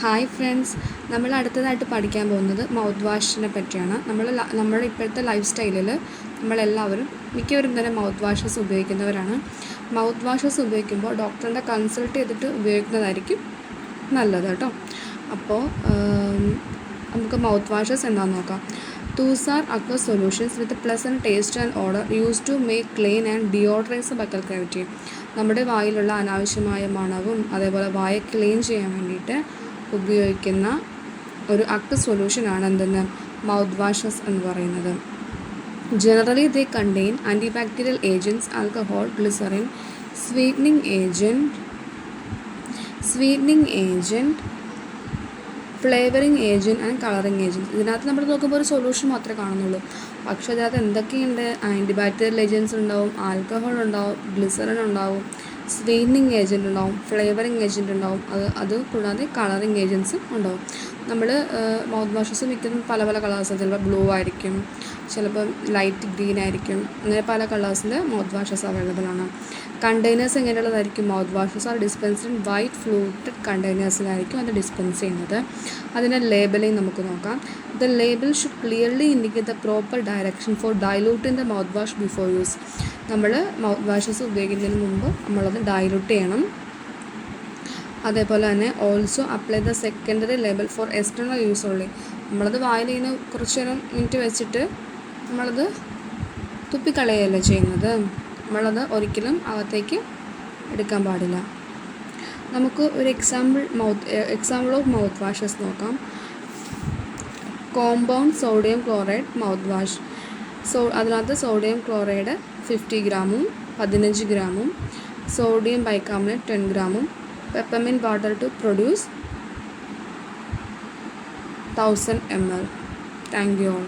Hi friends, നമ്മൾ അടുത്തതായിട്ട് പഠിക്കാൻ പോകുന്നത് മൗത്ത് വാഷിനെ പറ്റിയാണ്. നമ്മുടെ ഇപ്പോഴത്തെ ലൈഫ് സ്റ്റൈലിൽ നമ്മളെല്ലാവരും മിക്കവരും തന്നെ മൗത്ത് വാഷസ് ഉപയോഗിക്കുന്നവരാണ്. മൗത്ത് വാഷസ് ഉപയോഗിക്കുമ്പോൾ ഡോക്ടറിനെ കൺസൾട്ട് ചെയ്തിട്ട് ഉപയോഗിക്കുന്നതായിരിക്കും നല്ലത് കേട്ടോ. അപ്പോൾ നമുക്ക് മൗത്ത് വാഷസ് എന്താണെന്ന് നോക്കാം. These are aqueous solutions with a pleasant taste and odor used to make clean and deodorize the buccal cavity. നമ്മുടെ വായിലുള്ള അനാവശ്യമായ മണവും അതേപോലെ വായ ക്ലീൻ ചെയ്യാൻ വേണ്ടിയിട്ട് ഉപയോഗിക്കുന്ന ഒരു അക്വസ് സൊല്യൂഷനാണ് എന്തെന്ന് മൗത്ത് വാഷസ് എന്ന് പറയുന്നത്. Generally they contain antibacterial agents, alcohol, glycerin, sweetening agent, flavouring agent and colouring agent. ഇതിനകത്ത് നമ്മൾ നോക്കുമ്പോൾ ഒരു സൊല്യൂഷൻ മാത്രമേ കാണുന്നുള്ളൂ. പക്ഷേ അതിനകത്ത് എന്തൊക്കെയുണ്ട്? ആൻറ്റിബാക്ടീരിയൽ ഏജൻറ്റ്സ് ഉണ്ടാവും, ആൽക്കഹോൾ ഉണ്ടാവും, ഗ്ലിസറിൻ ഉണ്ടാവും, സ്വീറ്റനിങ് ഏജൻറ്റ് ഉണ്ടാവും, ഫ്ലേവറിങ് ഏജൻറ്റ് ഉണ്ടാവും, അത് കൂടാതെ കളറിങ് ഏജൻറ്റ്സും ഉണ്ടാവും. നമ്മൾ മൗത്ത് വാഷസ് മിക്കതും പല പല കളേഴ്സ്, ചിലപ്പോൾ ബ്ലൂ ആയിരിക്കും, ചിലപ്പോൾ ലൈറ്റ് ഗ്രീൻ ആയിരിക്കും, അങ്ങനെ പല കളേഴ്സിൽ മൗത്ത് വാഷസ് അവൈലബിൾ ആണ്. കണ്ടെയ്നേഴ്സ് എങ്ങനെയുള്ളതായിരിക്കും? Mouth washes are dispensed in white fluted കണ്ടെയ്നേഴ്സിലായിരിക്കും അത് ഡിസ്പെൻസ് ചെയ്യുന്നത്. അതിൻ്റെ ലേബലിംഗ് നമുക്ക് നോക്കാം. The label should clearly indicate the proper direction for diluting the mouth wash before use. നമ്മൾ മൗത്ത് വാഷസ് ഉപയോഗിക്കുന്നതിന് മുമ്പ് നമ്മളത് ഡൈലൂട്ട് ചെയ്യണം. അതേപോലെ തന്നെ also apply the secondary label for external use only. നമ്മളത് വായിൽ ഇങ്ങനെ കുറച്ച് നേരം മിനിറ്റ് വെച്ചിട്ട് നമ്മളത് തുപ്പിക്കളയല്ല ചെയ്യുന്നത്. നമ്മളത് ഒരിക്കലും അകത്തേക്ക് എടുക്കാൻ പാടില്ല. നമുക്ക് ഒരു എക്സാമ്പിൾ ഓഫ് മൗത്ത് വാഷസ് നോക്കാം. Compound sodium chloride mouth wash. അതിനകത്ത് സോഡിയം ക്ലോറൈഡ് 50 ഗ്രാമും 15 ഗ്രാമും, സോഡിയം ബൈകാർബണേറ്റ് 10 ഗ്രാമും, peppermint water to produce 1000 ml. Thank you all.